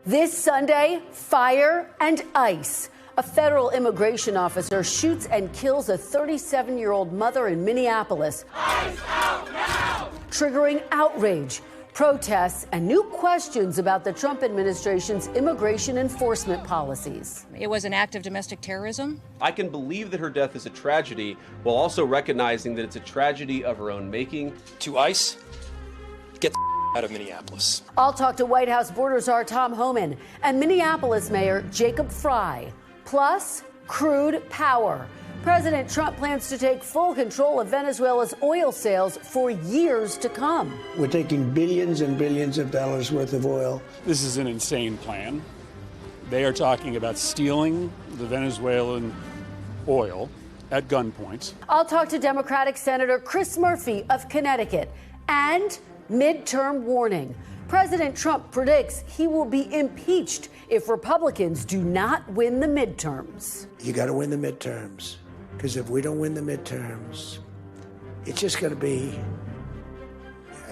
This Sunday, fire and ice. A federal immigration officer shoots and kills a 37-year-old mother in Minneapolis. Ice out now! Triggering outrage, protests, and new questions about the Trump administration's immigration enforcement policies. It was an act of domestic terrorism. I can believe that her death is a tragedy while also recognizing that it's a tragedy of her own making. To ICE, get the out of Minneapolis. I'll talk to White House border czar Tom Homan and Minneapolis Mayor Jacob Frey. Plus, crude power. President Trump plans to take full control of Venezuela's oil sales for years to come. We're taking billions and billions of dollars worth of oil. This is an insane plan. They are talking about stealing the Venezuelan oil at gunpoint. I'll talk to Democratic Senator Chris Murphy of Connecticut. And midterm warning. President Trump predicts he will be impeached if Republicans do not win the midterms. You got to win the midterms, because if we don't win the midterms, it's just going to be,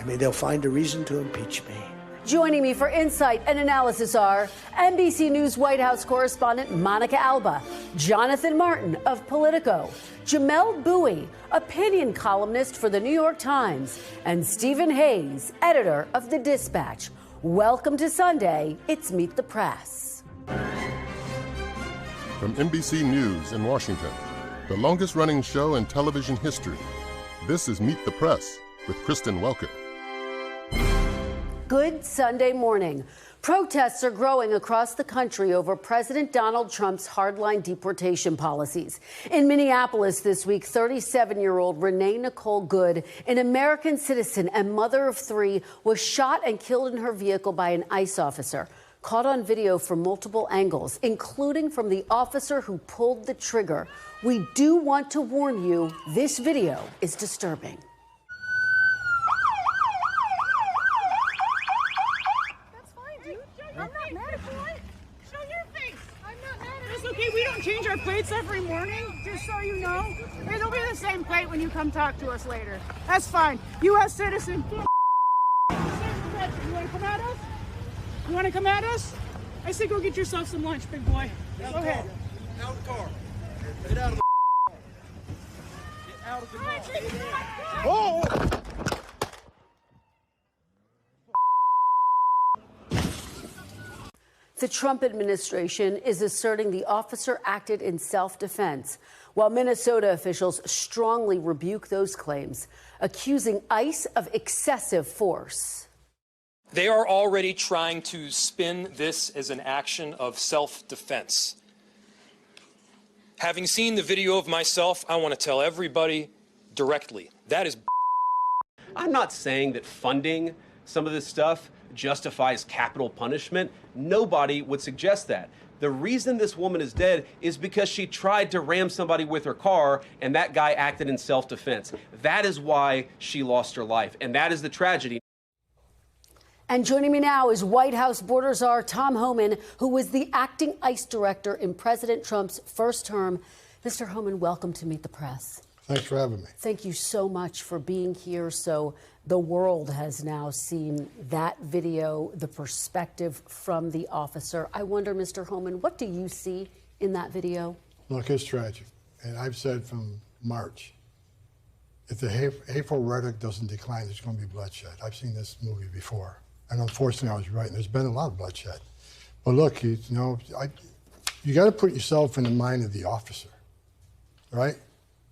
they'll find a reason to impeach me. Joining me for insight and analysis are NBC News White House correspondent Monica Alba, Jonathan Martin of Politico, Jamelle Bouie, opinion columnist for the New York Times, and Stephen Hayes, editor of The Dispatch. Welcome to Sunday. It's Meet the Press. From NBC News in Washington, the longest-running show in television history, this is Meet the Press with Kristen Welker. Good Sunday morning. Protests are growing across the country over President Donald Trump's hardline deportation policies. In Minneapolis this week, 37-year-old Renee Nicole Good, an American citizen and mother of three, was shot and killed in her vehicle by an ICE officer. Caught on video from multiple angles, including from the officer who pulled the trigger. We do want to warn you, this video is disturbing. We don't change our plates every morning, just so you know. It'll be the same plate when you come talk to us later. That's fine. U.S. citizen. You want to come at us? You want to come at us? I say go get yourself some lunch, big boy. Go ahead. Out of the car. Get out of the Get out of the car. Oh! The Trump administration is asserting the officer acted in self-defense, while Minnesota officials strongly rebuke those claims, accusing ICE of excessive force. They are already trying to spin this as an action of self-defense. Having seen the video of myself, I want to tell everybody directly, that is I'm not saying that funding some of this stuff justifies capital punishment. Nobody would suggest that. The reason this woman is dead is because she tried to ram somebody with her car, and that guy acted in self-defense. That is why she lost her life, and that is the tragedy. And joining me now is White House border czar Tom Homan, who was the acting ICE director in President Trump's first term. Mr. Homan, welcome to Meet the Press. Thanks for having me. Thank you so much for being here. So the world has now seen that video, the perspective from the officer. I wonder, Mr. Homan, what do you see in that video? Look, it's tragic. And I've said from March, if the hateful rhetoric doesn't decline, there's going to be bloodshed. I've seen this movie before. And unfortunately, I was right. And there's been a lot of bloodshed. But look, you got to put yourself in the mind of the officer, right?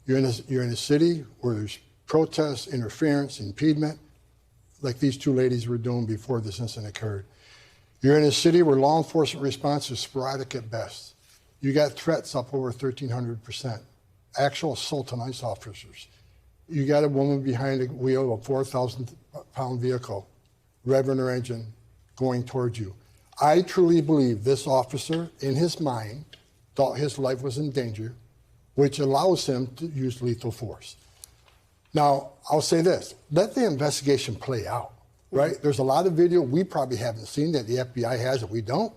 You're in a city where there's protests, interference, impediment, like these two ladies were doing before this incident occurred. You're in a city where law enforcement response is sporadic at best. You got threats up over 1,300%. Actual assault on ICE officers. You got a woman behind the wheel of a 4,000-pound vehicle, revving her engine, going towards you. I truly believe this officer, in his mind, thought his life was in danger, which allows him to use lethal force. Now, I'll say this, let the investigation play out, right? There's a lot of video we probably haven't seen that the FBI has that we don't.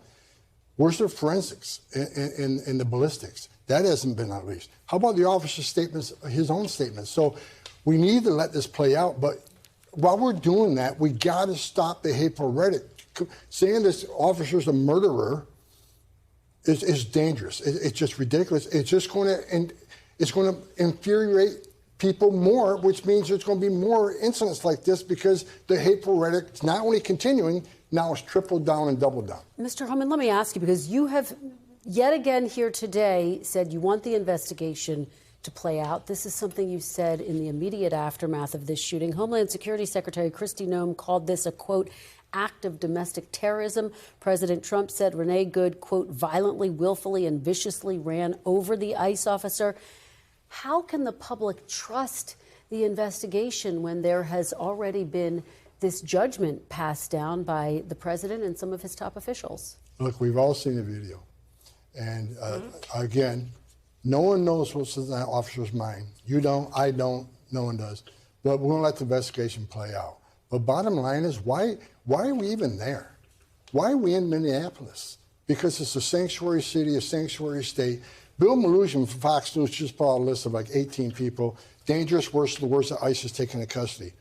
Where's the forensics in the ballistics? That hasn't been unleashed. How about the officer's statements, his own statements? So we need to let this play out, but while we're doing that, we gotta stop the hateful rhetoric, saying this officer's a murderer is dangerous. It's just ridiculous. It's just going to infuriate people more, which means there's going to be more incidents like this because the hateful rhetoric is not only continuing, now it's tripled down and doubled down. Mr. Homan, let me ask you, because you have yet again here today said you want the investigation to play out. This is something you said in the immediate aftermath of this shooting. Homeland Security Secretary Kristi Noem called this a, quote, act of domestic terrorism. President Trump said Renee Good, quote, violently, willfully, and viciously ran over the ICE officer. How can the public trust the investigation when there has already been this judgment passed down by the president and some of his top officials? Look, we've all seen the video. And again, no one knows what's in that officer's mind. You don't, I don't, no one does. But we're going to let the investigation play out. But bottom line is, why are we even there? Why are we in Minneapolis? Because it's a sanctuary city, a sanctuary state. Bill Maloogian from Fox News just put out a list of like 18 people, dangerous, worst of the worst that ICE has taken into custody.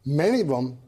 Many of them,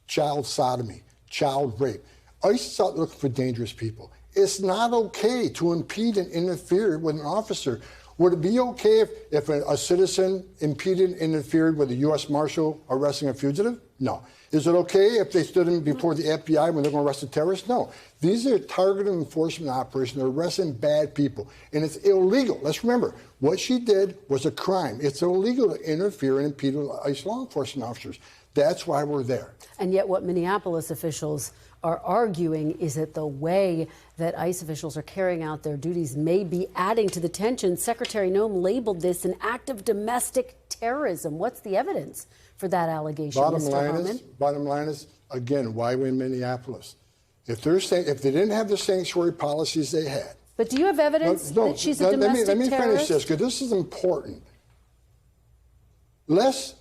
child sodomy, child rape. ICE is out looking for dangerous people. It's not okay to impede and interfere with an officer. Would it be okay if a citizen impeded and interfered with a U.S. Marshal arresting a fugitive? No. Is it okay if they stood in before the FBI when they're going to arrest a terrorist? No. These are targeted enforcement operations. They're arresting bad people. And it's illegal. Let's remember, what she did was a crime. It's illegal to interfere and impede with ICE law enforcement officers. That's why we're there. And yet what Minneapolis officials are arguing is that the way that ICE officials are carrying out their duties may be adding to the tension. Secretary Noem labeled this an act of domestic terrorism. What's the evidence for that allegation, Mr. Homan? Bottom line is, again, why we're in Minneapolis. If they didn't have the sanctuary policies they had. But do you have evidence that she's a domestic terrorist? Let me finish this, because this is important. Less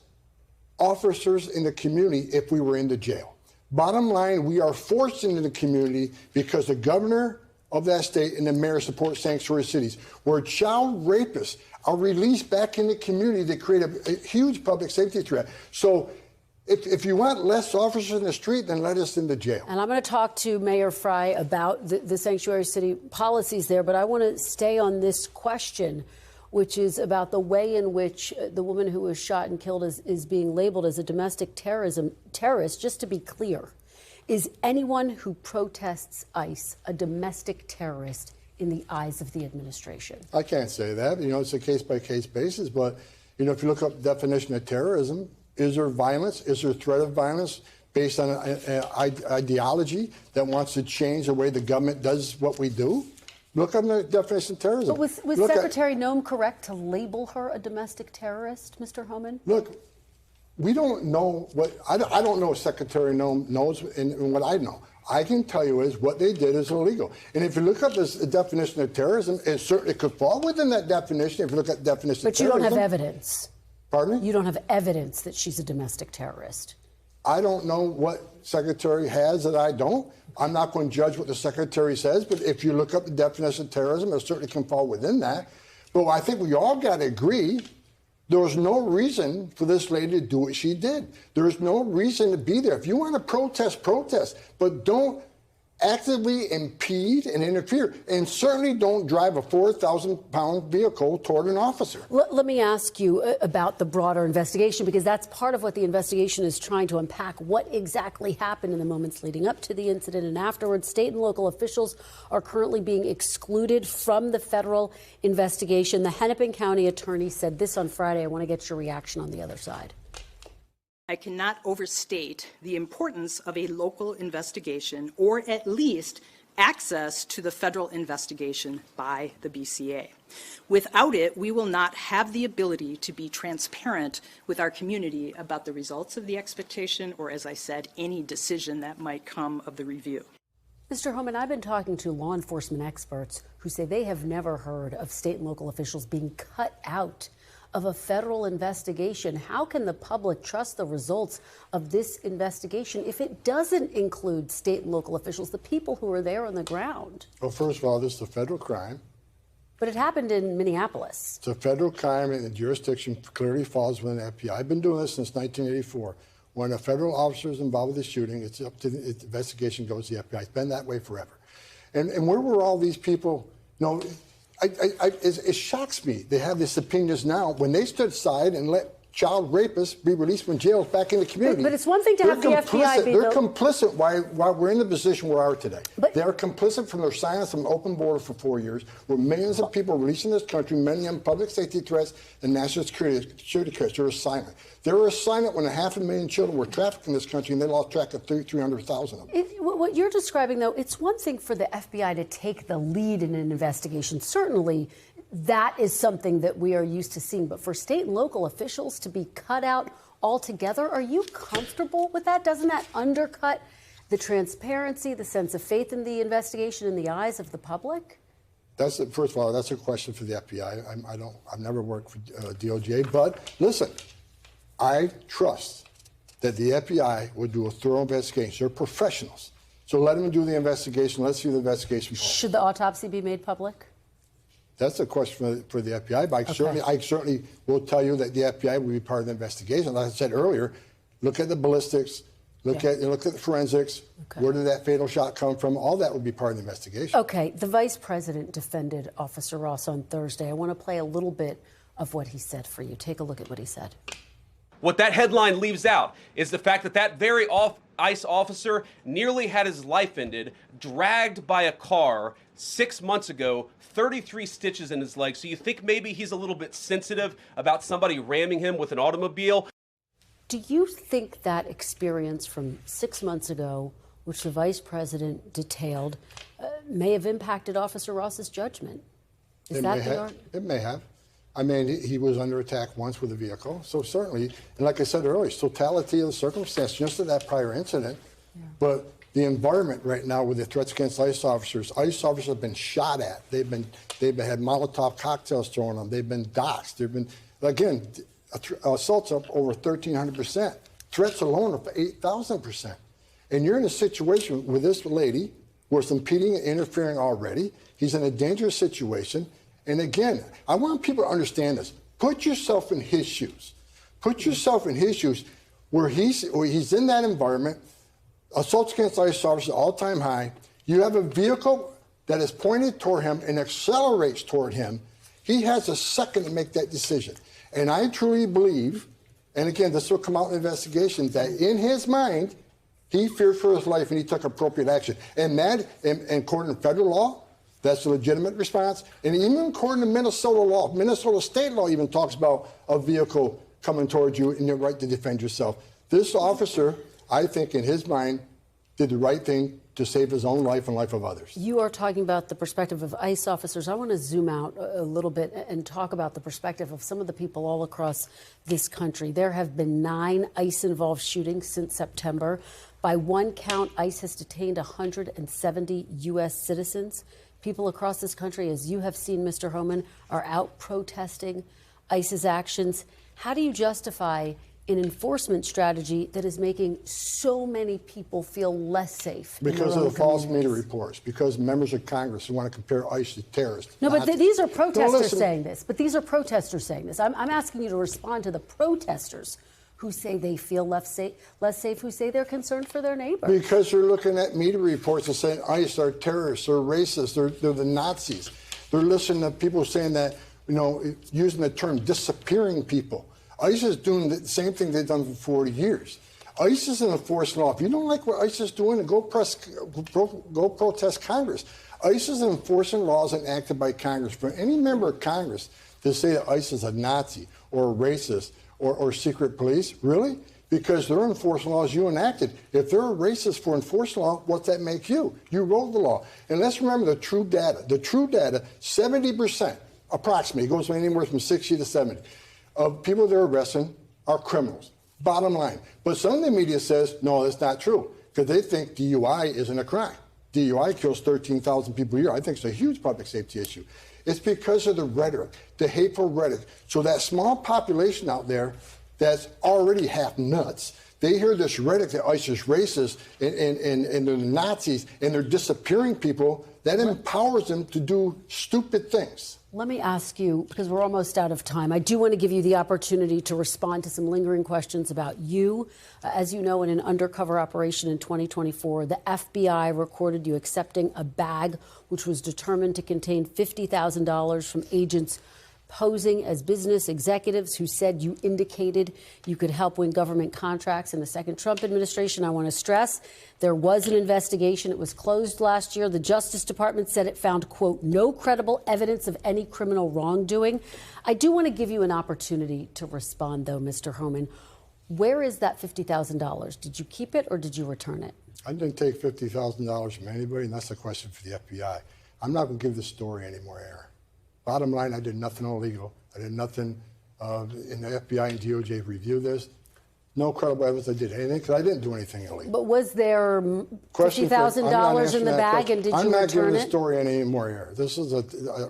officers in the community if we were in the jail. Bottom line, we are forced into the community because the governor of that state and the mayor support sanctuary cities, where child rapists are released back in the community that create a huge public safety threat. So if you want less officers in the street, then let us into jail. And I'm going to talk to Mayor Frey about the sanctuary city policies there, but I want to stay on this question, which is about the way in which the woman who was shot and killed is being labeled as a domestic terrorist. Just to be clear, is anyone who protests ICE a domestic terrorist in the eyes of the administration? I can't say that. It's a case-by-case basis. But, if you look up the definition of terrorism, is there violence? Is there threat of violence based on an ideology that wants to change the way the government does what we do? Look up the definition of terrorism. But was Secretary Noem correct to label her a domestic terrorist, Mr. Homan? Look, we don't know what I don't know what Secretary Noem knows and what I know. I can tell you is what they did is illegal. And if you look up this definition of terrorism, it certainly could fall within that definition if you look at the definition of terrorism. But you don't have evidence. Pardon me? You don't have evidence that she's a domestic terrorist. I don't know what Secretary has that I don't. I'm not going to judge what the Secretary says, but if you look up the definition of terrorism, it certainly can fall within that. But I think we all got to agree there was no reason for this lady to do what she did. There is no reason to be there. If you want to protest, protest, but don't actively impede and interfere, and certainly don't drive a 4,000-pound vehicle toward an officer. Let me ask you about the broader investigation, because that's part of what the investigation is trying to unpack. What exactly happened in the moments leading up to the incident and afterwards? State and local officials are currently being excluded from the federal investigation. The Hennepin County attorney said this on Friday. I want to get your reaction on the other side. I cannot overstate the importance of a local investigation, or at least access to the federal investigation by the BCA. Without it, we will not have the ability to be transparent with our community about the results of the expectation, or, as I said, any decision that might come of the review. Mr. Homan, I've been talking to law enforcement experts who say they have never heard of state and local officials being cut out of a federal investigation. How can the public trust the results of this investigation if it doesn't include state and local officials, the people who are there on the ground? Well, first of all, this is a federal crime. But it happened in Minneapolis. It's a federal crime, and the jurisdiction clearly falls within the FBI. I've been doing this since 1984. when a federal officer is involved with the shooting, it's up to the investigation goes to the FBI. It's been that way forever. And where were all these people? No, it shocks me. They have these opinions now. When they stood aside and let child rapists be released from jails back in the community. But it's one thing to have the FBI be... They're complicit why we're in the position we are today. They're complicit from their silence of an open border for 4 years, where millions of people released in this country, many of them public safety threats and national security threats. They were silent. They were silent when 500,000 children were trafficked in this country, and they lost track of 300,000 of them. What you're describing, though, it's one thing for the FBI to take the lead in an investigation. Certainly, that is something that we are used to seeing. But for state and local officials to be cut out altogether, are you comfortable with that? Doesn't that undercut the transparency, the sense of faith in the investigation in the eyes of the public? First of all, that's a question for the FBI. I've never worked for DOJ, but listen, I trust that the FBI would do a thorough investigation. They're professionals. So let them do the investigation. Let's see the investigation. Should the autopsy be made public? That's a question for the FBI, but I certainly will tell you that the FBI will be part of the investigation. Like I said earlier, look at the ballistics, look at the forensics, where did that fatal shot come from? All that will be part of the investigation. Okay, the vice president defended Officer Ross on Thursday. I want to play a little bit of what he said for you. Take a look at what he said. What that headline leaves out is the fact that that very ICE officer nearly had his life ended, dragged by a car 6 months ago, 33 stitches in his leg. So you think maybe he's a little bit sensitive about somebody ramming him with an automobile? Do you think that experience from 6 months ago, which the vice president detailed, may have impacted Officer Ross's judgment? It may have. I mean, he was under attack once with a vehicle, so certainly, and like I said earlier, totality of the circumstance, just to that prior incident, but the environment right now with the threats against ICE officers have been shot at. They've had Molotov cocktails thrown on them. They've been doxxed. They've been, again, assaults up over 1,300%. Threats alone up 8,000%. And you're in a situation with this lady where it's impeding and interfering already. He's in a dangerous situation. And again, I want people to understand this. Put yourself in his shoes. Put yourself in his shoes where he's in that environment. Assaults against ICE officers all-time high. You have a vehicle that is pointed toward him and accelerates toward him. He has a second to make that decision. And I truly believe, and again, this will come out in the investigation, that in his mind, he feared for his life and he took appropriate action. And that, and according to federal law, that's a legitimate response. And even according to Minnesota law, Minnesota state law even talks about a vehicle coming towards you and your right to defend yourself. This officer, I think in his mind, did the right thing to save his own life and life of others. You are talking about the perspective of ICE officers. I want to zoom out a little bit and talk about the perspective of some of the people all across this country. There have been 9 ICE-involved shootings since September. By one count, ICE has detained 170 U.S. citizens. People across this country, as you have seen, Mr. Homan, are out protesting ICE's actions. How do you justify an enforcement strategy that is making so many people feel less safe? Because of the false media reports, because members of Congress who want to compare ICE to terrorists. No, but these are protesters saying this. But these are protesters saying this. I'm asking you to respond to the protesters who say they feel less safe, who say they're concerned for their neighbors. Because they're looking at media reports and saying ICE are terrorists, they're racist, they're the Nazis. They're listening to people saying that, using the term disappearing people. ICE is doing the same thing they've done for 40 years. ICE is an enforcement law. If you don't like what ICE is doing, go protest Congress. ICE is enforcing laws enacted by Congress. For any member of Congress to say that ICE is a Nazi or a racist or secret police, really? Because they're enforcing laws you enacted. If they're a racist for enforcing law, what's that make you? You wrote the law. And let's remember the true data. The true data, 70%, approximately, it goes from anywhere from 60 to 70, of people they're arresting are criminals. Bottom line. But some of the media says, no, that's not true, because they think DUI isn't a crime. DUI kills 13,000 people a year. I think it's a huge public safety issue. It's because of the rhetoric, the hateful rhetoric. So that small population out there that's already half nuts, they hear this rhetoric that ICE is racist and they're Nazis and they're disappearing people, that empowers them to do stupid things. Let me ask you, because we're almost out of time, I do want to give you the opportunity to respond to some lingering questions about you. As you know, in an undercover operation in 2024, the FBI recorded you accepting a bag which was determined to contain $50,000 from agents posing as business executives who said you indicated you could help win government contracts in the second Trump administration. I want to stress there was an investigation. It was closed last year. The Justice Department said it found, quote, no credible evidence of any criminal wrongdoing. I do want to give you an opportunity to respond, though, Mr. Homan. Where is that $50,000? Did you keep it or did you return it? I didn't take $50,000 from anybody, and that's a question for the FBI. I'm not going to give this story any more air. Bottom line, I did nothing illegal. I did nothing, and the FBI and DOJ reviewed this. No credible evidence I did anything, because I didn't do anything illegal. But was there $50,000 in the bag, and did you return it? I'm not giving the story any more air. This is an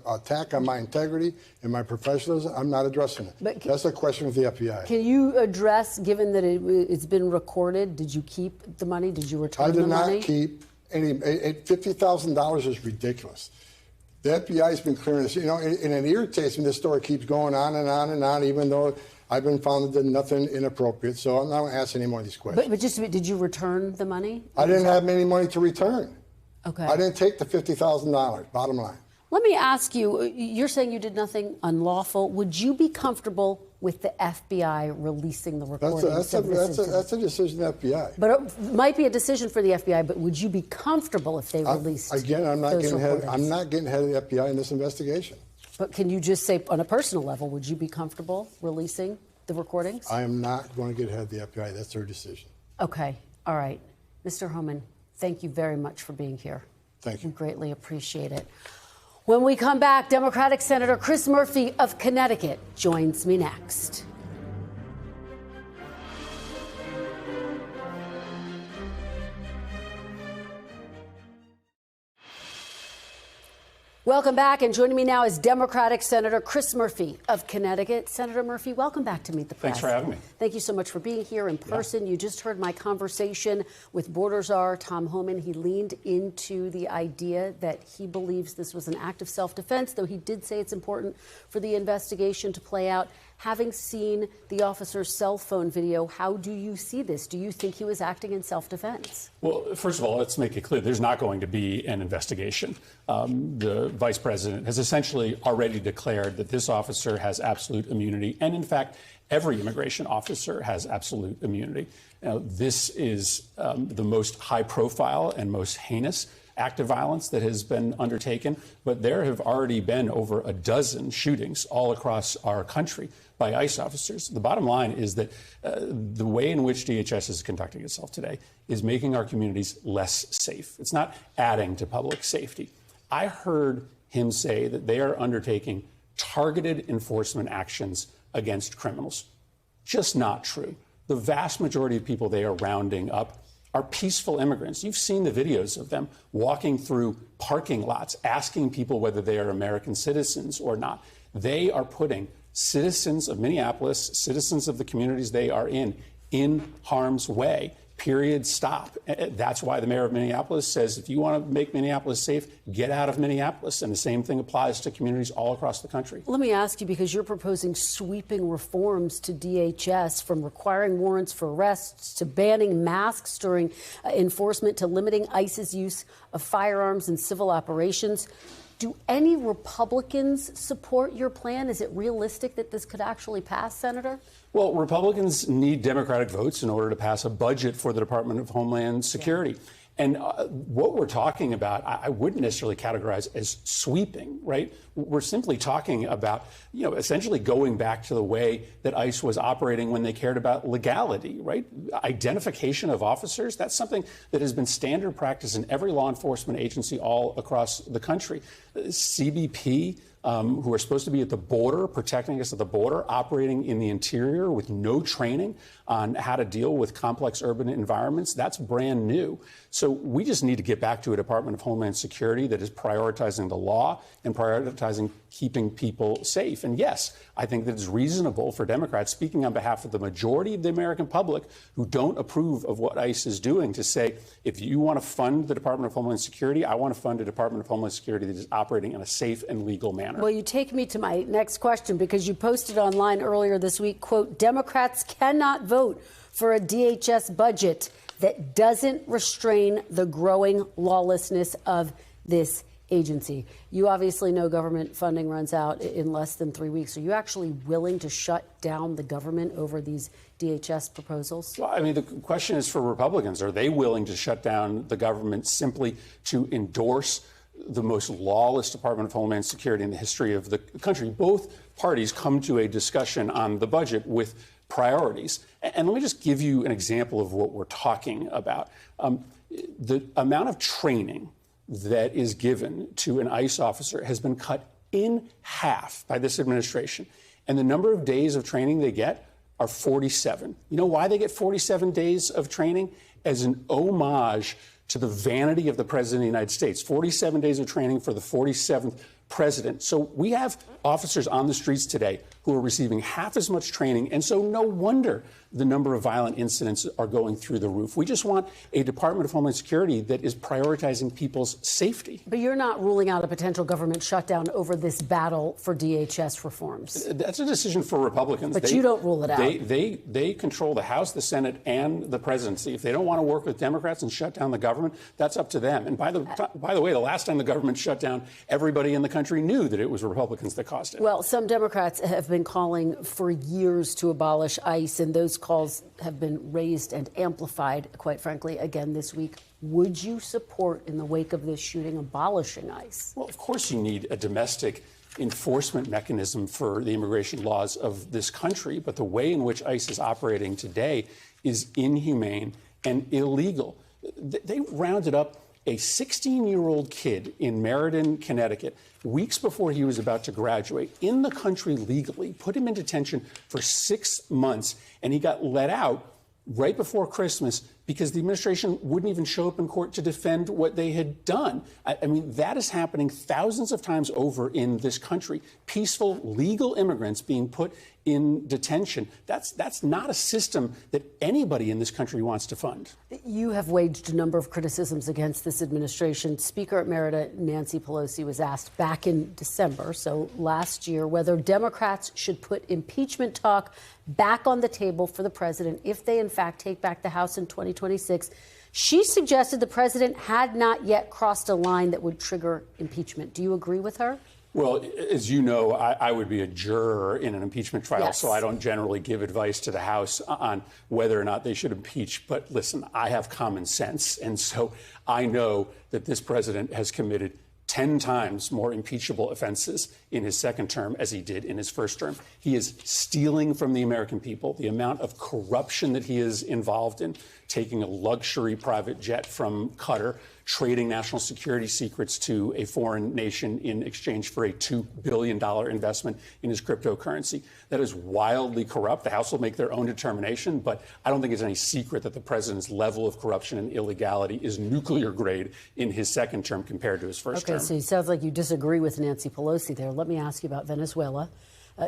attack on my integrity and my professionalism. I'm not addressing it. But that's a question with the FBI. Can you address, given that it's been recorded, did you keep the money? Did you return the money? I did not keep any. $50,000 is ridiculous. The FBI has been clearing this, and it irritates me. This story keeps going on and on and on, even though I've been found to do nothing inappropriate. So I'm not going to ask any more of these questions. But just, did you return the money? I didn't have any money to return. Okay. I didn't take the $50,000, bottom line. Let me ask you, you're saying you did nothing unlawful. Would you be comfortable with the FBI releasing the recordings? That's a decision of the FBI. But it might be a decision for the FBI, but would you be comfortable if they released Again, I'm not those getting ahead. recordings? I'm not getting ahead of the FBI in this investigation. But can you just say, on a personal level, would you be comfortable releasing the recordings? I am not going to get ahead of the FBI. That's their decision. Okay. All right. Mr. Homan, thank you very much for being here. Thank you. We greatly appreciate it. When we come back, Democratic Senator Chris Murphy of Connecticut joins me next. Welcome back, and joining me now is Democratic Senator Chris Murphy of Connecticut. Senator Murphy, welcome back to Meet the Press. Thanks for having me. Thank you so much for being here in person. Yeah. You just heard my conversation with border czar Tom Homan. He leaned into the idea that he believes this was an act of self-defense, though he did say it's important for the investigation to play out. Having seen the officer's cell phone video, how do you see this? Do you think he was acting in self-defense? Well, first of all, let's make it clear there's not going to be an investigation. The vice president has essentially already declared that this officer has absolute immunity. And in fact, every immigration officer has absolute immunity. Now, this is the most high profile and most heinous act of violence that has been undertaken. But there have already been over a dozen shootings all across our country by ICE officers. The bottom line is that the way in which DHS is conducting itself today is making our communities less safe. It's not adding to public safety. I heard him say that they are undertaking targeted enforcement actions against criminals. Just not true. The vast majority of people they are rounding up are peaceful immigrants. You've seen the videos of them walking through parking lots, asking people whether they are American citizens or not. They are putting citizens of Minneapolis, citizens of the communities they are in harm's way. Period. Stop. That's why the mayor of Minneapolis says, if you want to make Minneapolis safe, get out of Minneapolis. And the same thing applies to communities all across the country. Let me ask you, because you're proposing sweeping reforms to DHS, from requiring warrants for arrests to banning masks during enforcement to limiting ICE's use of firearms in civil operations. Do any Republicans support your plan? Is it realistic that this could actually pass, Senator? Well, Republicans need Democratic votes in order to pass a budget for the Department of Homeland Security. Yeah. And what we're talking about, I wouldn't necessarily categorize as sweeping, right? We're simply talking about, essentially going back to the way that ICE was operating when they cared about legality, right? Identification of officers, that's something that has been standard practice in every law enforcement agency all across the country. CBP, who are supposed to be at the border, protecting us at the border, operating in the interior with no training on how to deal with complex urban environments. That's brand new. So we just need to get back to a Department of Homeland Security that is prioritizing the law and prioritizing keeping people safe. And yes, I think that it's reasonable for Democrats, speaking on behalf of the majority of the American public who don't approve of what ICE is doing, to say, if you want to fund the Department of Homeland Security, I want to fund a Department of Homeland Security that is operating in a safe and legal manner. manner. Well, you take me to my next question because you posted online earlier this week, quote, Democrats cannot vote for a DHS budget that doesn't restrain the growing lawlessness of this agency. You obviously know government funding runs out in less than 3 weeks. Are you actually willing to shut down the government over these DHS proposals? Well, I mean, the question is for Republicans. Are they willing to shut down the government simply to endorse the most lawless Department of Homeland Security in the history of the country? Both parties come to a discussion on the budget with priorities. And let me just give you an example of what we're talking about. The amount of training that is given to an ICE officer has been cut in half by this administration. And the number of days of training they get are 47. You know why they get 47 days of training? As an homage to the vanity of the President of the United States. 47 days of training for the 47th president. So we have officers on the streets today who are receiving half as much training, and so no wonder the number of violent incidents are going through the roof. We just want a Department of Homeland Security that is prioritizing people's safety. But you're not ruling out a potential government shutdown over this battle for DHS reforms. That's a decision for Republicans. But you don't rule it out. They control the House, the Senate, and the presidency. If they don't want to work with Democrats and shut down the government, that's up to them. And by the way, the last time the government shut down, everybody in the country knew that it was Republicans that caused it. Well, some Democrats have been calling for years to abolish ICE, and those calls have been raised and amplified, quite frankly, again this week. Would you support, in the wake of this shooting, abolishing ICE? Well, of course you need a domestic enforcement mechanism for the immigration laws of this country, but the way in which ICE is operating today is inhumane and illegal. They rounded up a 16-year-old kid in Meriden, Connecticut, weeks before he was about to graduate, in the country legally, put him in detention for 6 months, and he got let out right before Christmas because the administration wouldn't even show up in court to defend what they had done. I mean, that is happening thousands of times over in this country. Peaceful, legal immigrants being put in detention. That's not a system that anybody in this country wants to fund. You have waged a number of criticisms against this administration. Speaker at Merida Nancy Pelosi was asked back in December, so last year, whether Democrats should put impeachment talk back on the table for the president if they, in fact, take back the House in 2026. She suggested the president had not yet crossed a line that would trigger impeachment. Do you agree with her? Well, as you know, I would be a juror in an impeachment trial, yes. So I don't generally give advice to the House on whether or not they should impeach. But listen, I have common sense, and so I know that this president has committed 10 times more impeachable offenses in his second term as he did in his first term. He is stealing from the American people. The amount of corruption that he is involved in, taking a luxury private jet from Qatar, trading national security secrets to a foreign nation in exchange for a $2 billion investment in his cryptocurrency. That is wildly corrupt. The House will make their own determination, but I don't think it's any secret that the president's level of corruption and illegality is nuclear grade in his second term compared to his first term. Okay, so it sounds like you disagree with Nancy Pelosi there. Let me ask you about Venezuela.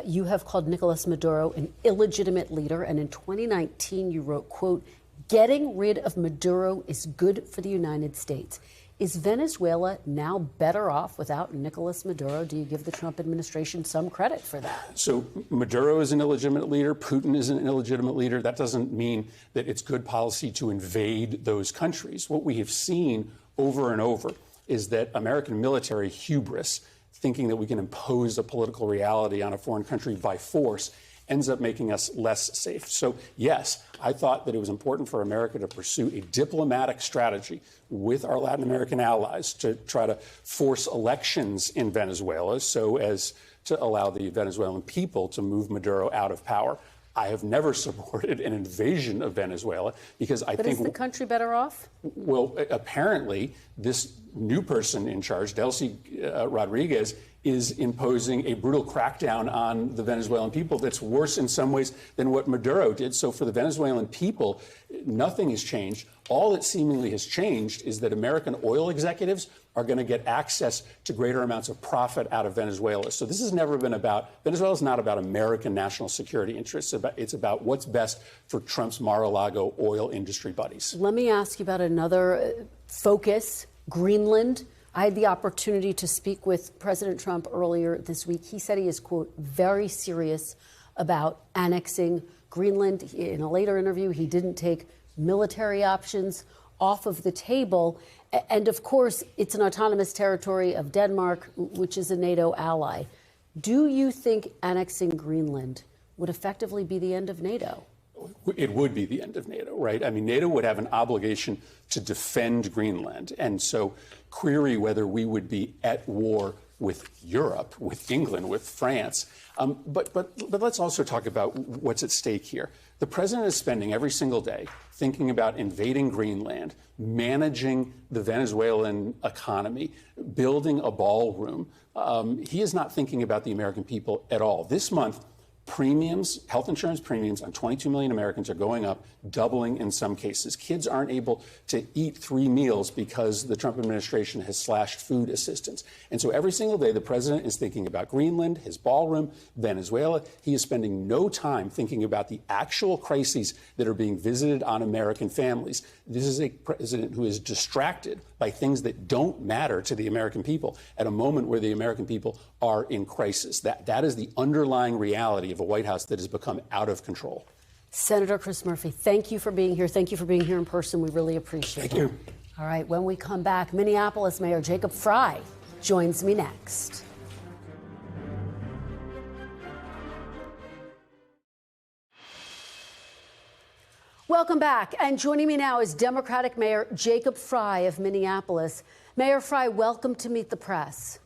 You have called Nicolas Maduro an illegitimate leader, and in 2019 you wrote, quote, getting rid of Maduro is good for the United States. Is Venezuela now better off without Nicolas Maduro? Do you give the Trump administration some credit for that? So Maduro is an illegitimate leader. Putin is an illegitimate leader. That doesn't mean that it's good policy to invade those countries. What we have seen over and over is that American military hubris, thinking that we can impose a political reality on a foreign country by force, ends up making us less safe. So, yes, I thought that it was important for America to pursue a diplomatic strategy with our Latin American allies to try to force elections in Venezuela so as to allow the Venezuelan people to move Maduro out of power. I have never supported an invasion of Venezuela because I think... But is the country better off? Well, apparently, this new person in charge, Delcy Rodriguez, is imposing a brutal crackdown on the Venezuelan people that's worse in some ways than what Maduro did. So for the Venezuelan people, nothing has changed. All that seemingly has changed is that American oil executives are going to get access to greater amounts of profit out of Venezuela. So this has never been about, Venezuela is not about American national security interests. It's about what's best for Trump's Mar-a-Lago oil industry buddies. Let me ask you about another focus, Greenland. I had the opportunity to speak with President Trump earlier this week. He said he is, quote, very serious about annexing Greenland. In a later interview, he didn't take military options off of the table. And of course, it's an autonomous territory of Denmark, which is a NATO ally. Do you think annexing Greenland would effectively be the end of NATO? It would be the end of NATO, right? I mean, NATO would have an obligation to defend Greenland. And so query whether we would be at war with Europe, with England, with France. But let's also talk about what's at stake here. The president is spending every single day thinking about invading Greenland, managing the Venezuelan economy, building a ballroom. He is not thinking about the American people at all. This month, premiums, health insurance premiums on 22 million Americans are going up, doubling in some cases. Kids aren't able to eat 3 meals because the Trump administration has slashed food assistance. And so every single day, the president is thinking about Greenland, his ballroom, Venezuela. He is spending no time thinking about the actual crises that are being visited on American families. This is a president who is distracted by things that don't matter to the American people at a moment where the American people are in crisis. That is the underlying reality of a White House that has become out of control. Senator Chris Murphy, thank you for being here. Thank you for being here in person. We really appreciate it. Thank you. All right, when we come back, Minneapolis Mayor Jacob Frey joins me next. Welcome back. And joining me now is Democratic Mayor Jacob Frey of Minneapolis. Mayor Frey, welcome to Meet the Press.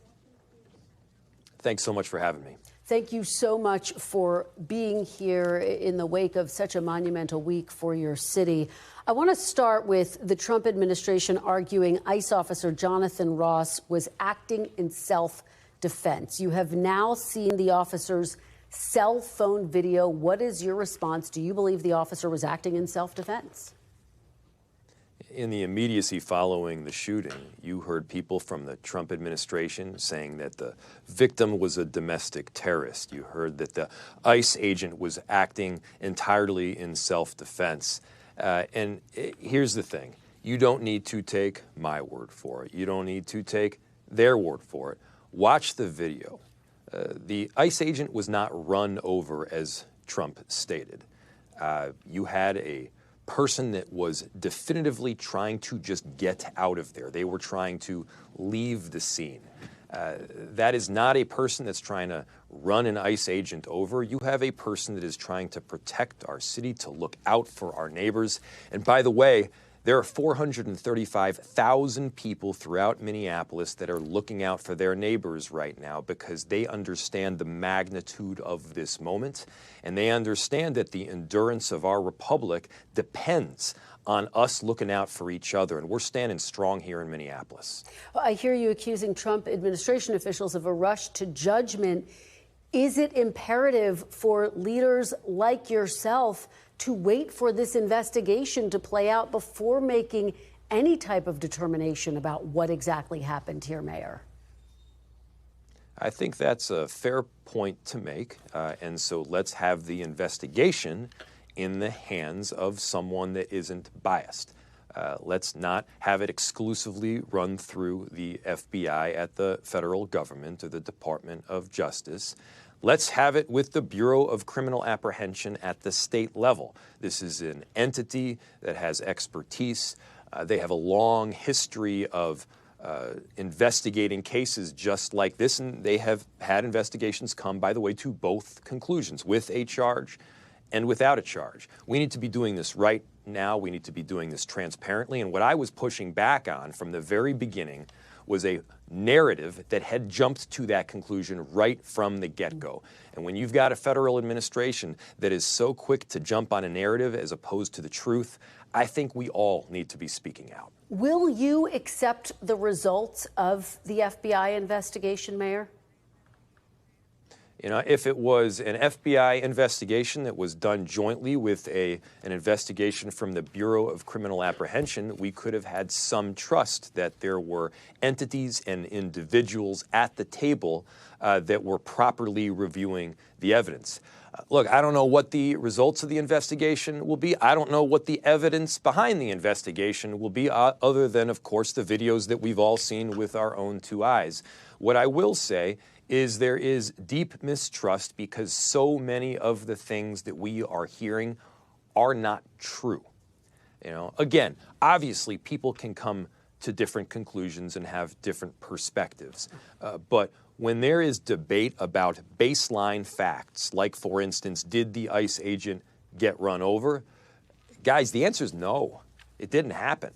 Thanks so much for having me. Thank you so much for being here in the wake of such a monumental week for your city. I want to start with the Trump administration arguing ICE officer Jonathan Ross was acting in self-defense. You have now seen the officer's cell phone video. What is your response? Do you believe the officer was acting in self-defense? In the immediacy following the shooting, you heard people from the Trump administration saying that the victim was a domestic terrorist. You heard that the ICE agent was acting entirely in self-defense. And here's the thing. You don't need to take my word for it. You don't need to take their word for it. Watch the video. The ICE agent was not run over, as Trump stated. You had a person that was definitively trying to just get out of there. They were trying to leave the scene. That is not a person that's trying to run an ICE agent over. You have a person that is trying to protect our city, to look out for our neighbors. And by the way, there are 435,000 people throughout Minneapolis that are looking out for their neighbors right now because they understand the magnitude of this moment, and they understand that the endurance of our republic depends on us looking out for each other, and we're standing strong here in Minneapolis. Well, I hear you accusing Trump administration officials of a rush to judgment. Is it imperative for leaders like yourself to wait for this investigation to play out before making any type of determination about what exactly happened here, Mayor? I think that's a fair point to make, and so let's have the investigation in the hands of someone that isn't biased. Let's not have it exclusively run through the FBI at the federal government or the Department of Justice. Let's have it with the Bureau of Criminal Apprehension at the state level. This is an entity that has expertise. They have a long history of investigating cases just like this, and they have had investigations come, by the way, to both conclusions, with a charge and without a charge. We need to be doing this right now. We need to be doing this transparently. And what I was pushing back on from the very beginning was a narrative that had jumped to that conclusion right from the get-go. And when you've got a federal administration that is so quick to jump on a narrative as opposed to the truth, I think we all need to be speaking out. Will you accept the results of the FBI investigation, Mayor? You know, if it was an FBI investigation that was done jointly with an investigation from the Bureau of Criminal Apprehension, we could have had some trust that there were entities and individuals at the table that were properly reviewing the evidence. Look, I don't know what the results of the investigation will be. I don't know what the evidence behind the investigation will be, other than, of course, the videos that we've all seen with our own two eyes. What I will say is there is deep mistrust because so many of the things that we are hearing are not true. You know, again, obviously people can come to different conclusions and have different perspectives, but when there is debate about baseline facts, like, for instance, did the ICE agent get run over? Guys, the answer is no. It didn't happen.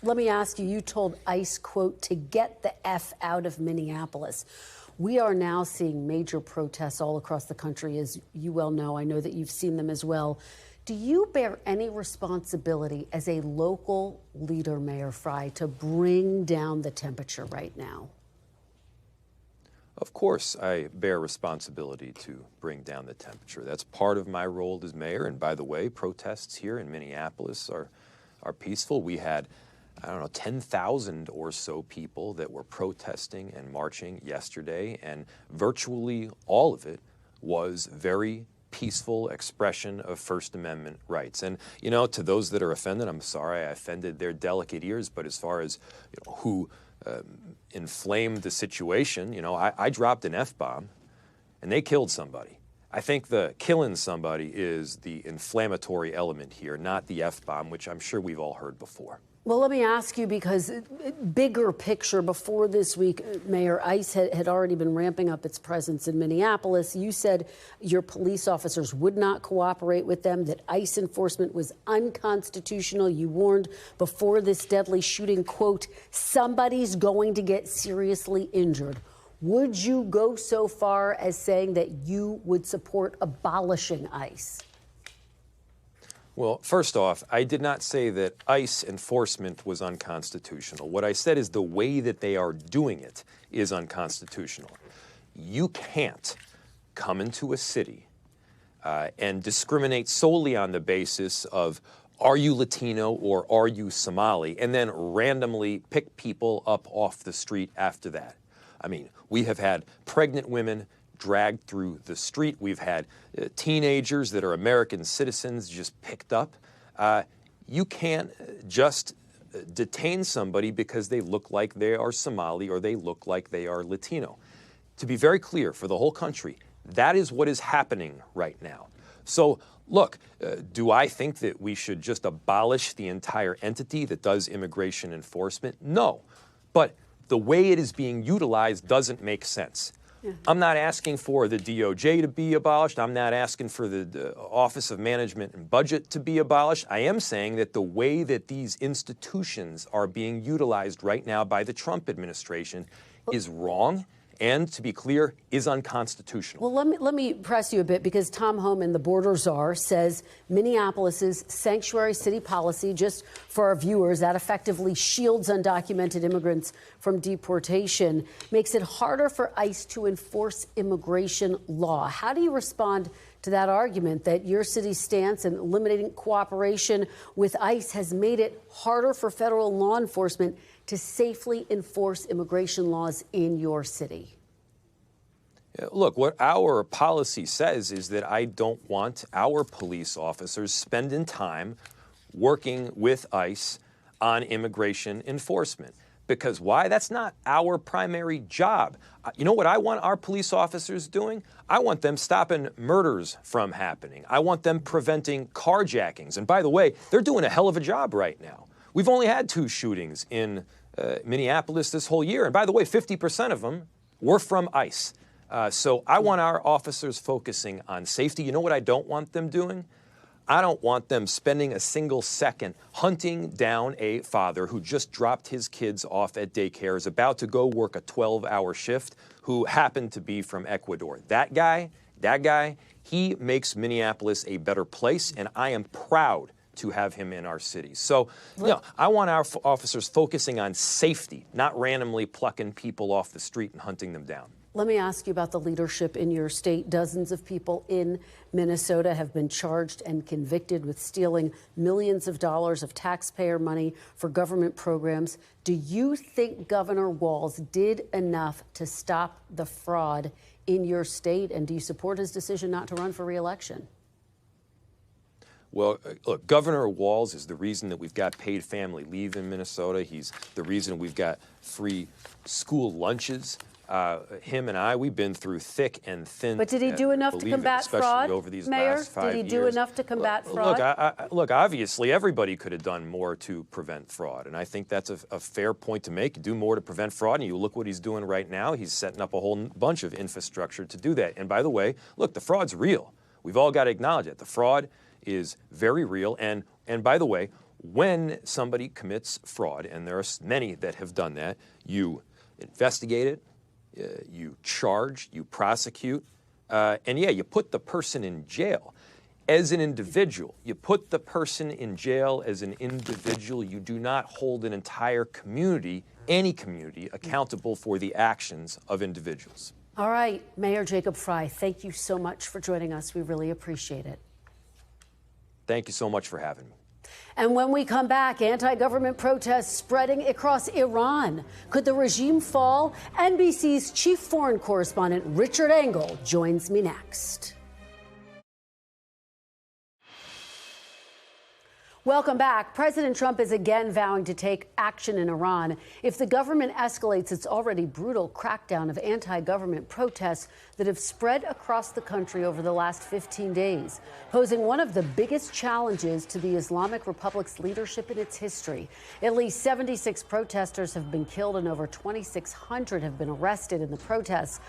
Let me ask you, you told ICE, quote, to get the F out of Minneapolis. We are now seeing major protests all across the country, as you well know. I know that you've seen them as well. Do you bear any responsibility as a local leader, Mayor Frey, to bring down the temperature right now? Of course, I bear responsibility to bring down the temperature. That's part of my role as mayor. And by the way, protests here in Minneapolis are peaceful. We had, 10,000 or so people that were protesting and marching yesterday, and virtually all of it was very peaceful expression of First Amendment rights. And, to those that are offended, I'm sorry I offended their delicate ears, but as far as who inflamed the situation, I dropped an F-bomb and they killed somebody. I think the killing somebody is the inflammatory element here, not the F-bomb, which I'm sure we've all heard before. Well, let me ask you, because bigger picture, before this week, Mayor, ICE had already been ramping up its presence in Minneapolis. You said your police officers would not cooperate with them, that ICE enforcement was unconstitutional. You warned before this deadly shooting, quote, somebody's going to get seriously injured. Would you go so far as saying that you would support abolishing ICE? Well, first off, I did not say that ICE enforcement was unconstitutional. What I said is the way that they are doing it is unconstitutional. You can't come into a city and discriminate solely on the basis of are you Latino or are you Somali, and then randomly pick people up off the street after that. I mean, we have had pregnant women dragged through the street. We've had teenagers that are American citizens just picked up. You can't just detain somebody because they look like they are Somali or they look like they are Latino. To be very clear for the whole country, that is what is happening right now. So, look, do I think that we should just abolish the entire entity that does immigration enforcement? No. But the way it is being utilized doesn't make sense. I'm not asking for the DOJ to be abolished. I'm not asking for the Office of Management and Budget to be abolished. I am saying that the way that these institutions are being utilized right now by the Trump administration is wrong and, to be clear, is unconstitutional. Well, let me press you a bit, because Tom Homan, the border czar, says Minneapolis's sanctuary city policy, just for our viewers, that effectively shields undocumented immigrants from deportation, makes it harder for ICE to enforce immigration law. How do you respond to that argument that your city's stance in eliminating cooperation with ICE has made it harder for federal law enforcement to safely enforce immigration laws in your city? Look, what our policy says is that I don't want our police officers spending time working with ICE on immigration enforcement. Because why? That's not our primary job. You know what I want our police officers doing? I want them stopping murders from happening. I want them preventing carjackings. And by the way, they're doing a hell of a job right now. We've only had 2 shootings in Minneapolis this whole year. And by the way, 50% of them were from ICE. So I want our officers focusing on safety. You know what I don't want them doing? I don't want them spending a single second hunting down a father who just dropped his kids off at daycare, is about to go work a 12-hour shift, who happened to be from Ecuador. That guy, he makes Minneapolis a better place, and I am proud to have him in our city. So, I want our officers focusing on safety, not randomly plucking people off the street and hunting them down. Let me ask you about the leadership in your state. Dozens of people in Minnesota have been charged and convicted with stealing millions of dollars of taxpayer money for government programs. Do you think Governor Walz did enough to stop the fraud in your state? And do you support his decision not to run for re-election? Well, look, Governor Walz is the reason that we've got paid family leave in Minnesota. He's the reason we've got free school lunches. Him and I, we've been through thick and thin. But did he do enough to combat fraud, over these Mayor? last 5 years. Did he do enough to combat fraud? Look, obviously, everybody could have done more to prevent fraud, and I think that's a fair point to make. Do more to prevent fraud, and you look what he's doing right now. He's setting up a whole bunch of infrastructure to do that. And by the way, look, the fraud's real. We've all got to acknowledge it. The fraud is very real. And by the way, when somebody commits fraud, and there are many that have done that, you investigate it, you charge, you prosecute, and yeah, you put the person in jail. As an individual, you put the person in jail as an individual. You do not hold an entire community, any community, accountable for the actions of individuals. All right, Mayor Jacob Frey, thank you so much for joining us. We really appreciate it. Thank you so much for having me. And when we come back, anti-government protests spreading across Iran. Could the regime fall? NBC's chief foreign correspondent Richard Engel joins me next. Welcome back. President Trump is again vowing to take action in Iran if the government escalates its already brutal crackdown of anti-government protests that have spread across the country over the last 15 days, posing one of the biggest challenges to the Islamic Republic's leadership in its history. At least 76 protesters have been killed and over 2,600 have been arrested in the protests.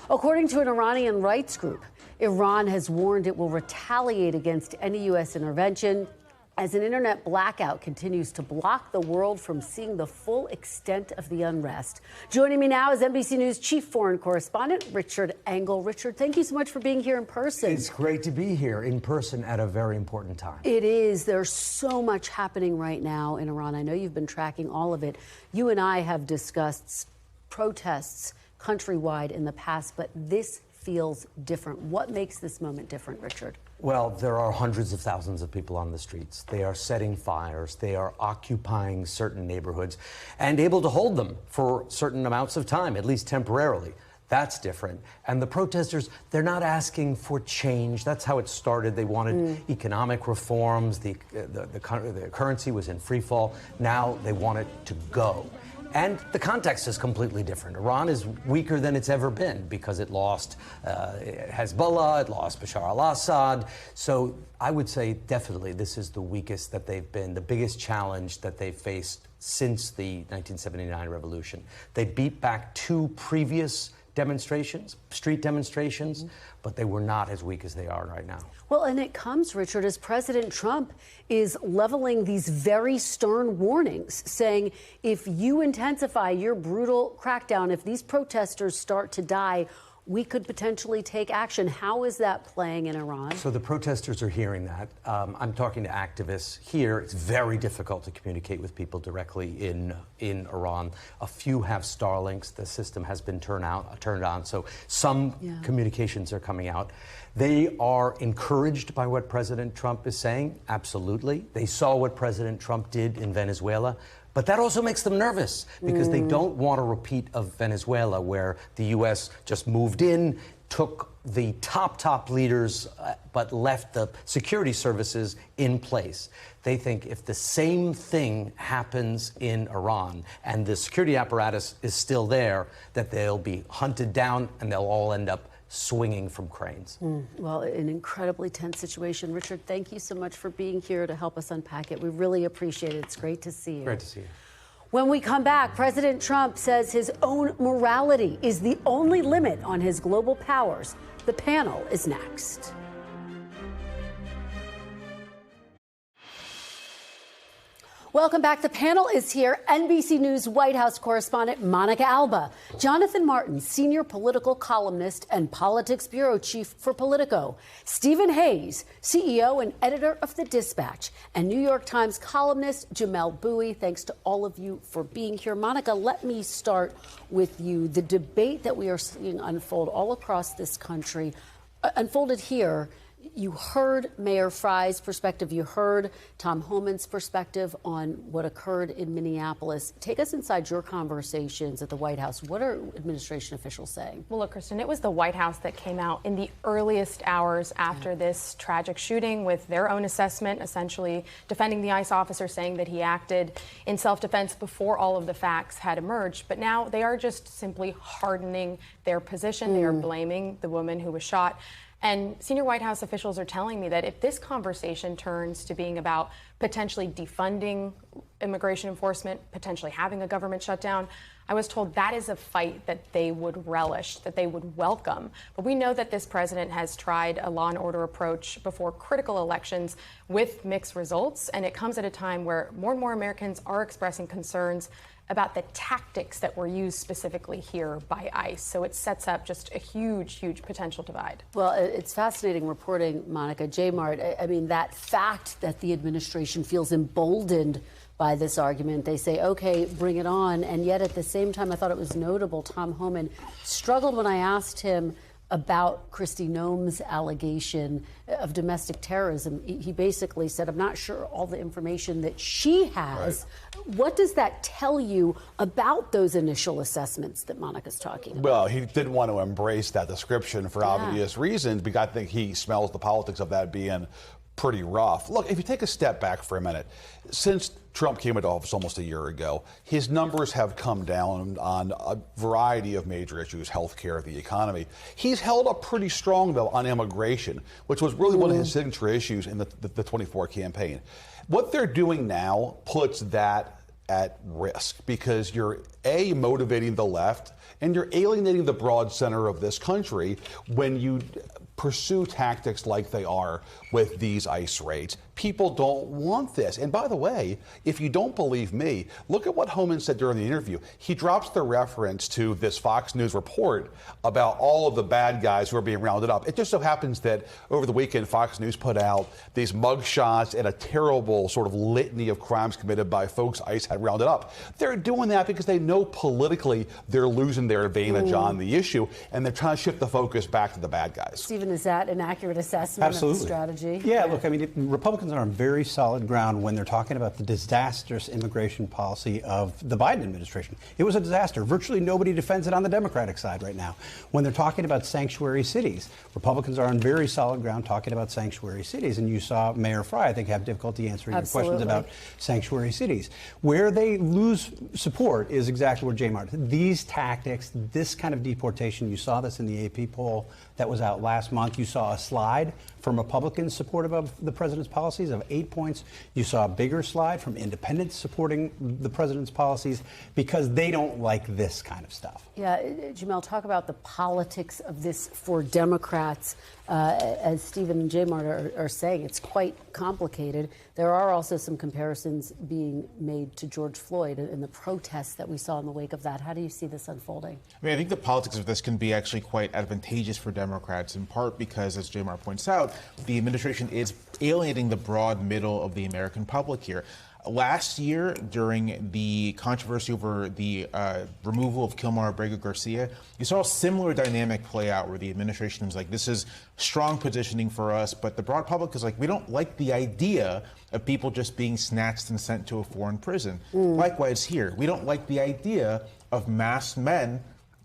According to an Iranian rights group, Iran has warned it will retaliate against any U.S. intervention as an internet blackout continues to block the world from seeing the full extent of the unrest. Joining me now is NBC News chief foreign correspondent Richard Engel. Richard, thank you so much for being here in person. It's great to be here in person at a very important time. It is. There's so much happening right now in Iran. I know you've been tracking all of it. You and I have discussed protests countrywide in the past, but this feels different. What makes this moment different, Richard? Well, there are hundreds of thousands of people on the streets. They are setting fires. They are occupying certain neighborhoods and able to hold them for certain amounts of time, at least temporarily. That's different. And the protesters, they're not asking for change. That's how it started. They wanted economic reforms. The currency was in free fall. Now they want it to go. And the context is completely different. Iran is weaker than it's ever been because it lost Hezbollah, it lost Bashar al-Assad. So I would say definitely this is the weakest that they've been, the biggest challenge that they've faced since the 1979 revolution. They beat back 2 previous demonstrations, street demonstrations, but they were not as weak as they are right now. Well, and it comes, Richard, as President Trump is leveling these very stern warnings, saying if you intensify your brutal crackdown, if these protesters start to die, we could potentially take action. How is that playing in Iran? So the protesters are hearing that. I'm talking to activists here. It's very difficult to communicate with people directly in Iran. A few have Starlinks. The system has been turned on, so some communications are coming out. They are encouraged by what President Trump is saying, absolutely. They saw what President Trump did in Venezuela. But that also makes them nervous because they don't want a repeat of Venezuela, where the U.S. just moved in, took the top leaders, but left the security services in place. They think if the same thing happens in Iran and the security apparatus is still there, that they'll be hunted down and they'll all end up swinging from cranes. Well, an incredibly tense situation. Richard, thank you so much for being here to help us unpack it. We really appreciate it. It's great to see you. Great to see you. When we come back, President Trump says his own morality is the only limit on his global powers. The panel is next. Welcome back. The panel is here. NBC News White House correspondent Monica Alba, Jonathan Martin, senior political columnist and politics bureau chief for Politico, Stephen Hayes, CEO and editor of The Dispatch, and New York Times columnist Jamelle Bouie. Thanks to all of you for being here. Monica, let me start with you. The debate that we are seeing unfold all across this country, unfolded here You heard Mayor Frey's perspective. You heard Tom Homan's perspective on what occurred in Minneapolis. Take us inside your conversations at the White House. What are administration officials saying? Well, look, Kristen, it was the White House that came out in the earliest hours after this tragic shooting with their own assessment, essentially defending the ICE officer, saying that he acted in self-defense before all of the facts had emerged. But now they are just simply hardening their position. They are blaming the woman who was shot. And senior White House officials are telling me that if this conversation turns to being about potentially defunding immigration enforcement, potentially having a government shutdown, I was told that is a fight that they would relish, that they would welcome. But we know that this president has tried a law and order approach before critical elections with mixed results, and it comes at a time where more and more Americans are expressing concerns about the tactics that were used specifically here by ICE. So it sets up just a huge, huge potential divide. Well, it's fascinating reporting, Monica. J-Mart, I mean, that fact that the administration feels emboldened by this argument. They say, okay, bring it on. And yet at the same time, I thought it was notable, Tom Homan struggled when I asked him about Kristi Noem's allegation of domestic terrorism. He basically said, I'm not sure all the information that she has. Right. What does that tell you about those initial assessments that Monica's talking about? Well, he didn't want to embrace that description for obvious reasons, because I think he smells the politics of that being pretty rough. Look, if you take a step back for a minute, since Trump came into office almost a year ago, his numbers have come down on a variety of major issues, healthcare, the economy. He's held up pretty strong, though, on immigration, which was really one of his signature issues in the 24 campaign. What they're doing now puts that at risk, because you're A, motivating the left, and you're alienating the broad center of this country when you pursue tactics like they are with these ICE raids. People don't want this. And by the way, if you don't believe me, look at what Homan said during the interview. He drops the reference to this Fox News report about all of the bad guys who are being rounded up. It just so happens that over the weekend, Fox News put out these mugshots and a terrible sort of litany of crimes committed by folks ICE had rounded up. They're doing that because they know politically they're losing their advantage on the issue, and they're trying to shift the focus back to the bad guys. Stephen, is that an accurate assessment of the strategy? Yeah, look, I mean, Republicans are on very solid ground when they're talking about the disastrous immigration policy of the Biden administration. It was a disaster. Virtually nobody defends it on the Democratic side right now. When they're talking about sanctuary cities, Republicans are on very solid ground talking about sanctuary cities. And you saw Mayor Frey, I think, have difficulty answering your questions about sanctuary cities. Where they lose support is exactly where J-Mart. These tactics, this kind of deportation, you saw this in the AP poll that was out last month. You saw a slide from Republicans supportive of the president's policies of 8 points. You saw a bigger slide from independents supporting the president's policies because they don't like this kind of stuff. Yeah, Jamelle, talk about the politics of this for Democrats. As Stephen and J-Mart are saying, it's quite complicated. There are also some comparisons being made to George Floyd and the protests that we saw in the wake of that. How do you see this unfolding? I mean, I think the politics of this can be actually quite advantageous for Democrats, in part because, as J-Mart points out, the administration is alienating the broad middle of the American public here. Last year, during the controversy over the removal of Kilmar Abrego Garcia, you saw a similar dynamic play out where the administration was like, this is strong positioning for us, but the broad public is like, we don't like the idea of people just being snatched and sent to a foreign prison. Likewise here, we don't like the idea of masked men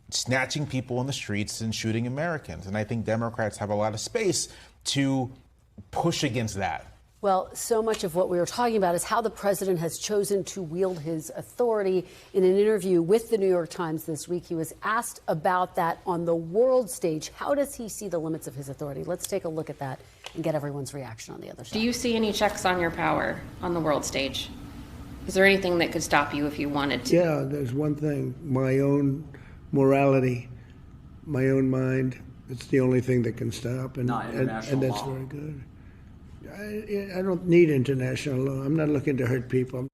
snatching people in the streets and shooting Americans. And I think Democrats have a lot of space to push against that. Well, so much of what we were talking about is how the president has chosen to wield his authority. In an interview with the New York Times this week, he was asked about that on the world stage. How does he see the limits of his authority? Let's take a look at that and get everyone's reaction on the other side. Do you see any checks on your power on the world stage? Is there anything that could stop you if you wanted to? Yeah, there's one thing, my own morality, my own mind. It's the only thing that can stop, and that's very good. I don't need international law. I'm not looking to hurt people.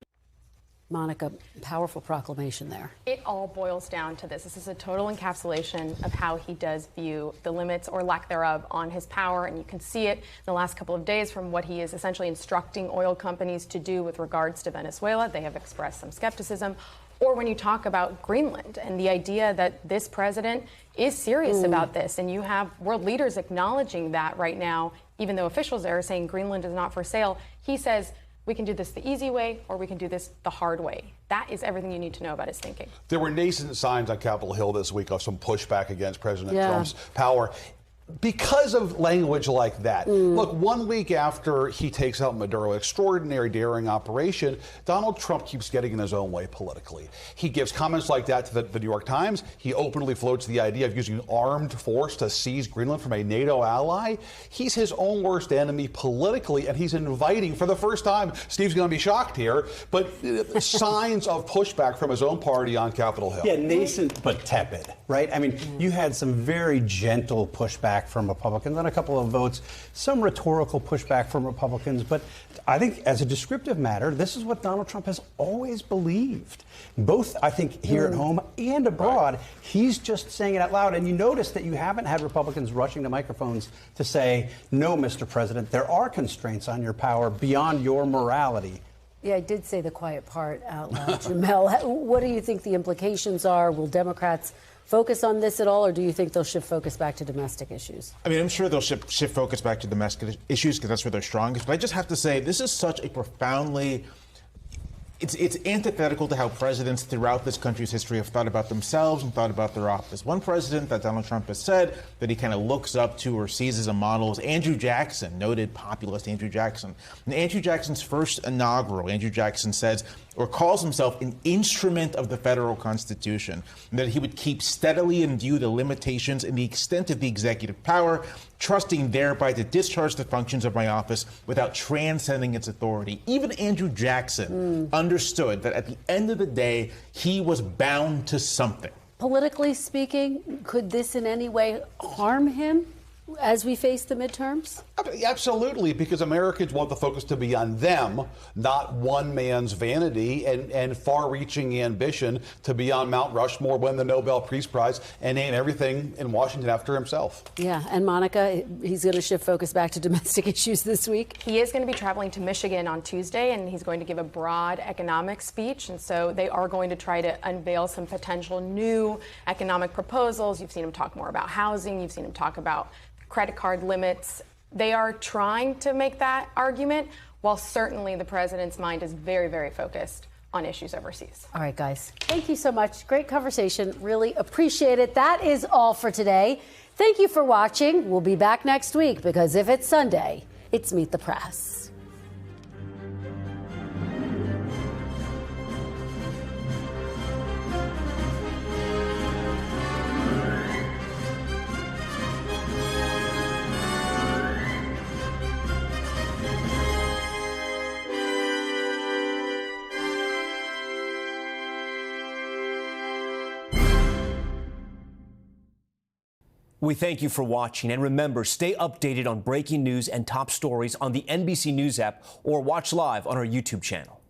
Monica, powerful proclamation there. It all boils down to this. This is a total encapsulation of how he does view the limits or lack thereof on his power. And you can see it in the last couple of days from what he is essentially instructing oil companies to do with regards to Venezuela. They have expressed some skepticism. Or when you talk about Greenland and the idea that this president is serious about this, and you have world leaders acknowledging that right now even though officials there are saying Greenland is not for sale, he says we can do this the easy way or we can do this the hard way. That is everything you need to know about his thinking. There were nascent signs on Capitol Hill this week of some pushback against President Trump's power because of language like that. Look, 1 week after he takes out Maduro, extraordinary daring operation, Donald Trump keeps getting in his own way politically. He gives comments like that to the New York Times. He openly floats the idea of using armed force to seize Greenland from a NATO ally. He's his own worst enemy politically, and he's inviting, for the first time, Steve's going to be shocked here, but signs of pushback from his own party on Capitol Hill. Yeah, nascent but tepid, right? I mean, you had some very gentle pushback from Republicans on a couple of votes, some rhetorical pushback from Republicans, but I think as a descriptive matter, this is what Donald Trump has always believed. Both, I think, here at home and abroad, he's just saying it out loud. And you notice that you haven't had Republicans rushing to microphones to say, no, Mr. President, there are constraints on your power beyond your morality. Yeah, I did say the quiet part out loud. Jamelle, what do you think the implications are? Will Democrats focus on this at all, or do you think they'll shift focus back to domestic issues? I mean, I'm sure they'll shift focus back to domestic issues because that's where they're strongest. But I just have to say, this is such a profoundly... It's antithetical to how presidents throughout this country's history have thought about themselves and thought about their office. One president that Donald Trump has said that he kind of looks up to or sees as a model is Andrew Jackson, noted populist Andrew Jackson. In Andrew Jackson's first inaugural, Andrew Jackson says, or calls himself an instrument of the federal Constitution, and that he would keep steadily in view the limitations and the extent of the executive power, trusting thereby to discharge the functions of my office without transcending its authority. Even Andrew Jackson understood that at the end of the day, he was bound to something. Politically speaking, could this in any way harm him as we face the midterms? Absolutely, because Americans want the focus to be on them, not one man's vanity and far-reaching ambition to be on Mount Rushmore, win the Nobel Peace Prize, and name everything in Washington after himself. Yeah, and Monica, he's going to shift focus back to domestic issues this week. He is going to be traveling to Michigan on Tuesday, and he's going to give a broad economic speech. And so they are going to try to unveil some potential new economic proposals. You've seen him talk more about housing. You've seen him talk about credit card limits. They are trying to make that argument, while certainly the president's mind is very, very focused on issues overseas. All right, guys. Thank you so much. Great conversation. Really appreciate it. That is all for today. Thank you for watching. We'll be back next week because if it's Sunday, it's Meet the Press. We thank you for watching, and remember, stay updated on breaking news and top stories on the NBC News app or watch live on our YouTube channel.